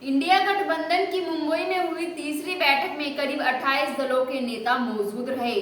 India गठबंधन की मुंबई में हुई तीसरी बैठक में करीब 28 दलों के नेता मौजूद रहे।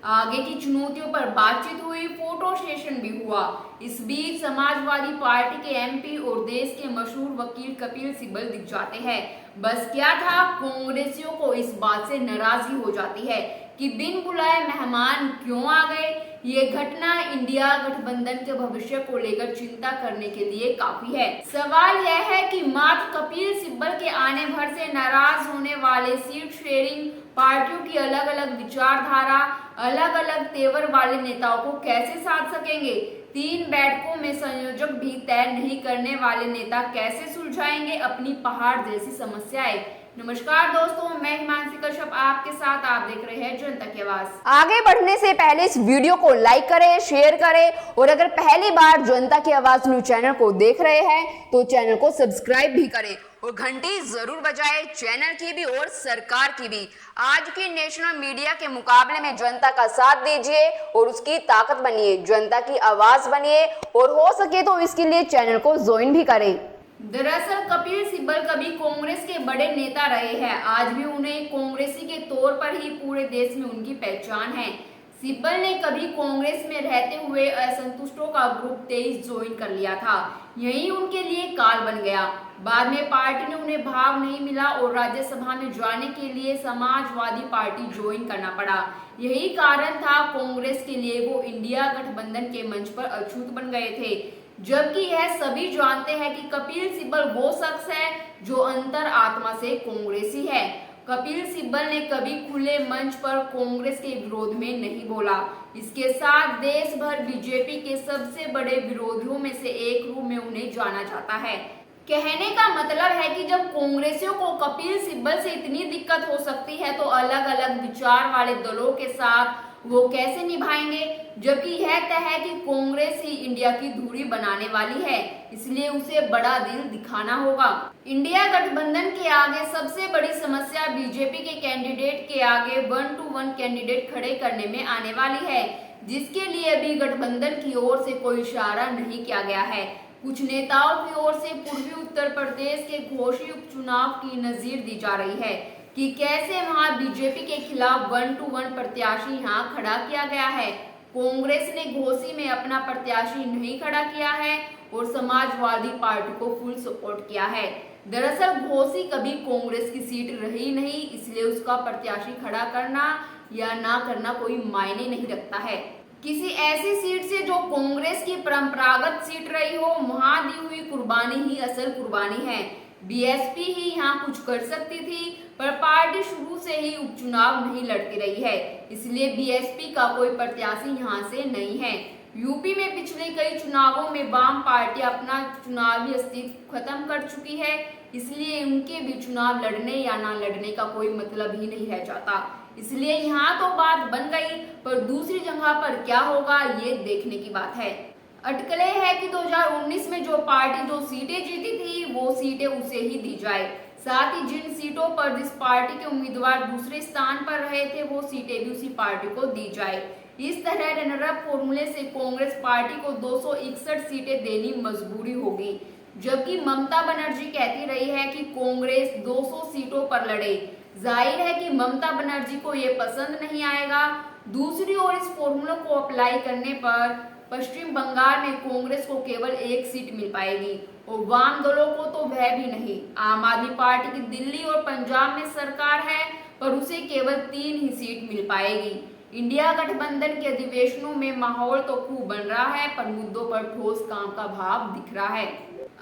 आगे की चुनौतियों पर बातचीत हुई, फोटो सेशन भी हुआ। इस बीच समाजवादी पार्टी के एमपी और देश के मशहूर वकील कपिल सिब्बल दिख जाते हैं। बस क्या था, कांग्रेसियों को इस बात से नाराजगी हो जाती है कि बिन बुलाए मेहमान क्यों आ गए। ये घटना इंडिया गठबंधन के भविष्य को लेकर चिंता करने के लिए काफी है। सवाल यह है कि मात्र कपिल सिब्बल के आने भर से नाराज होने वाले सीट शेयरिंग पार्टियों की अलग अलग विचारधारा, अलग अलग तेवर वाले नेताओं को कैसे साध सकेंगे। 3 बैठकों में संयोजक भी तय नहीं करने वाले नेता कैसे सुलझाएंगे अपनी पहाड़ जैसी समस्याएं। नमस्कार दोस्तों, मैं हिमांशी कश्यप आपके साथ। आप देख रहे हैं जनता की आवाज। आगे बढ़ने से पहले इस वीडियो को लाइक करें, शेयर करें और अगर पहली बार जनता की आवाज न्यूज चैनल को देख रहे हैं तो चैनल को सब्सक्राइब भी करें और घंटी जरूर बजाएं, चैनल की भी और सरकार की भी। आज की नेशनल मीडिया के मुकाबले में जनता का साथ दीजिए और उसकी ताकत बनिए, जनता की आवाज बनिए और हो सके तो इसके लिए चैनल को ज्वाइन भी करें। दरअसल कपिल सिब्बल कभी कांग्रेस के बड़े नेता रहे हैं। आज भी उन्हें कांग्रेसी के तौर पर ही पूरे देश में उनकी पहचान है। सिब्बल ने कभी कांग्रेस में रहते हुए असंतुष्टों का ग्रुप 23 ज्वाइन कर लिया था। यही उनके लिए काल बन गया। बाद में पार्टी ने उन्हें भाव नहीं मिला और राज्यसभा में जाने के लिए समाजवादी पार्टी ज्वाइन करना पड़ा। यही कारण था कांग्रेस के लिए वो इंडिया गठबंधन के मंच पर अछूत बन गए थे। जबकि यह सभी जानते हैं कि कपिल सिब्बल वो शख्स है जो अंतर आत्मा से कांग्रेसी है। कपिल सिब्बल ने कभी खुले मंच पर कांग्रेस के विरोध में नहीं बोला। इसके साथ देश भर बीजेपी के सबसे बड़े विरोधियों में से एक रूप में उन्हें जाना जाता है। कहने का मतलब है कि जब कांग्रेसियों को कपिल सिब्बल से इतनी दिक्कत हो सकती है तो अलग अलग विचार वाले दलों के साथ वो कैसे निभाएंगे। जबकि यह तय है कि कांग्रेस ही इंडिया की धुरी बनाने वाली है, इसलिए उसे बड़ा दिल दिखाना होगा। इंडिया गठबंधन के आगे सबसे बड़ी समस्या बीजेपी के कैंडिडेट के आगे 1 to 1 कैंडिडेट खड़े करने में आने वाली है, जिसके लिए अभी गठबंधन की ओर से कोई इशारा नहीं किया गया है। कुछ नेताओं की ओर से पूर्वी उत्तर प्रदेश के घोषी उपचुनाव की नजीर दी जा रही है कि कैसे वहां बीजेपी के खिलाफ 1 to 1 प्रत्याशी यहां खड़ा किया गया है। कांग्रेस ने घोसी में अपना प्रत्याशी नहीं खड़ा किया है और समाजवादी पार्टी को फुल सपोर्ट किया है। दरअसल घोसी कभी कांग्रेस की सीट रही नहीं, इसलिए उसका प्रत्याशी खड़ा करना या ना करना कोई मायने नहीं रखता है। किसी ऐसी सीट से जो कांग्रेस की परंपरागत सीट रही हो, वहां दी हुई कुर्बानी ही असल कुर्बानी है। बीएसपी ही यहाँ कुछ कर सकती थी, पर पार्टी शुरू से ही उपचुनाव नहीं लड़ती रही है, इसलिए बीएसपी का कोई प्रत्याशी यहाँ से नहीं है। यूपी में पिछले कई चुनावों में वाम पार्टी अपना चुनावी अस्तित्व खत्म कर चुकी है, इसलिए उनके भी चुनाव लड़ने या ना लड़ने का कोई मतलब ही नहीं रह जाता। इसलिए यहाँ तो बात बन गई, पर दूसरी जगह पर क्या होगा ये देखने की बात है। अटकलें है कि 2019 में जो पार्टी जो सीटें जीती थी वो सीटें उसे ही दी जाए। साथ ही जिन सीटों पर जिस पार्टी के उम्मीदवार दूसरे स्थान पर रहे थे वो सीटें भी उसी पार्टी को दी जाए। इस तरह रनरअप फॉर्मूले से कांग्रेस पार्टी को 261 सीटें देनी मजबूरी होगी, जबकि ममता बनर्जी कहती रही है कि कांग्रेस 200 सीटों पर लड़े। जाहिर है कि ममता बनर्जी को ये पसंद नहीं आएगा। दूसरी ओर इस फॉर्मूले को अप्लाई करने पर पश्चिम बंगाल में कांग्रेस को केवल 1 सीट मिल पाएगी और वाम दलों को तो वह भी नहीं। आम आदमी पार्टी की दिल्ली और पंजाब में सरकार है, पर उसे केवल 3 ही सीट मिल पाएगी। इंडिया गठबंधन के अधिवेशनों में माहौल तो खूब बन रहा है, पर मुद्दों पर ठोस काम का भाव दिख रहा है।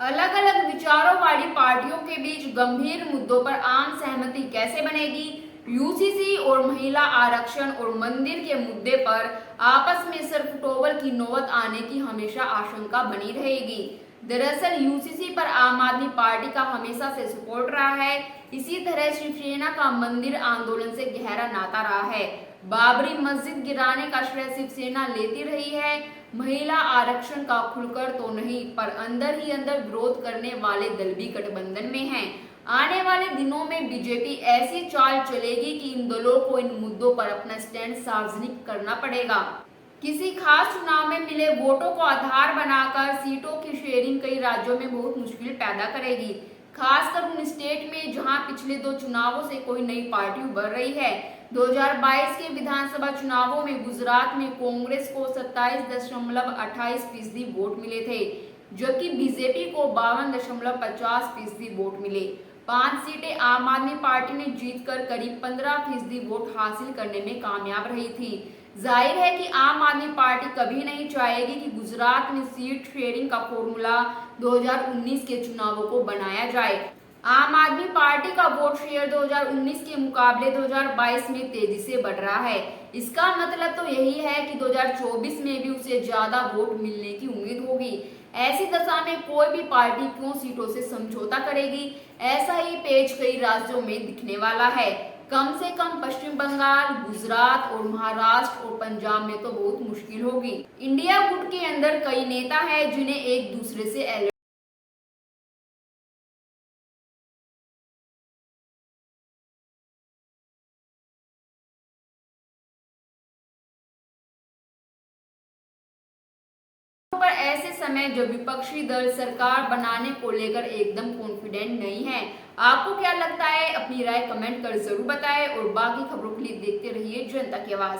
अलग अलग विचारों वाली पार्टियों के बीच गंभीर मुद्दों पर आम सहमति कैसे बनेगी। यूसीसी और महिला आरक्षण और मंदिर के मुद्दे पर आपस में सरफटोवर की नौबत आने की हमेशा आशंका बनी रहेगी। दरअसल यूसीसी पर आम आदमी पार्टी का हमेशा से सपोर्ट रहा है। इसी तरह शिवसेना का मंदिर आंदोलन से गहरा नाता रहा है। बाबरी मस्जिद गिराने का श्रेय शिवसेना लेती रही है। महिला आरक्षण का खुलकर तो नहीं, पर अंदर ही अंदर विरोध करने वाले दल भी गठबंधन में हैं। आने वाले दिनों में बीजेपी ऐसी चाल चलेगी कि इन दलों को इन मुद्दों पर अपना स्टैंड सार्वजनिक करना पड़ेगा। किसी खास चुनाव में मिले वोटों को आधार बनाकर सीटों की शेयरिंग कई राज्यों में बहुत मुश्किल पैदा करेगी, खासकर उन स्टेट में जहां पिछले 2 चुनावों से कोई नई पार्टी उभर रही है। 2022 के विधानसभा चुनावों में गुजरात में कांग्रेस को 27.28% वोट मिले थे, जबकि बीजेपी को 52.50% वोट मिले। 5 सीटें आम आदमी पार्टी ने जीतकर करीब 15% वोट हासिल करने में कामयाब रही थी। जाहिर है कि आम आदमी पार्टी कभी नहीं चाहेगी कि गुजरात में सीट शेयरिंग का फॉर्मूला 2019 के चुनावों को बनाया जाए। आम आदमी पार्टी का वोट शेयर 2019 के मुकाबले 2022 में तेजी से बढ़ रहा है। इसका मतलब तो यही है कि 2024 में भी उसे ज्यादा वोट मिलने की उम्मीद होगी। ऐसी दशा में कोई भी पार्टी क्यों सीटों से समझौता करेगी? ऐसा ही पेच कई राज्यों में दिखने वाला है। कम से कम पश्चिम बंगाल, गुजरात और महाराष्ट्र और पंजाब में तो बहुत मुश्किल होगी। इंडिया गुट के अंदर कई नेता हैं जिन्हें एक दूसरे से पर ऐसे समय जब विपक्षी दल सरकार बनाने को लेकर एकदम कॉन्फिडेंट नहीं है। आपको क्या लगता है? अपनी राय कमेंट कर जरूर बताएं और बाकी खबरों के लिए देखते रहिए जनता की आवाज।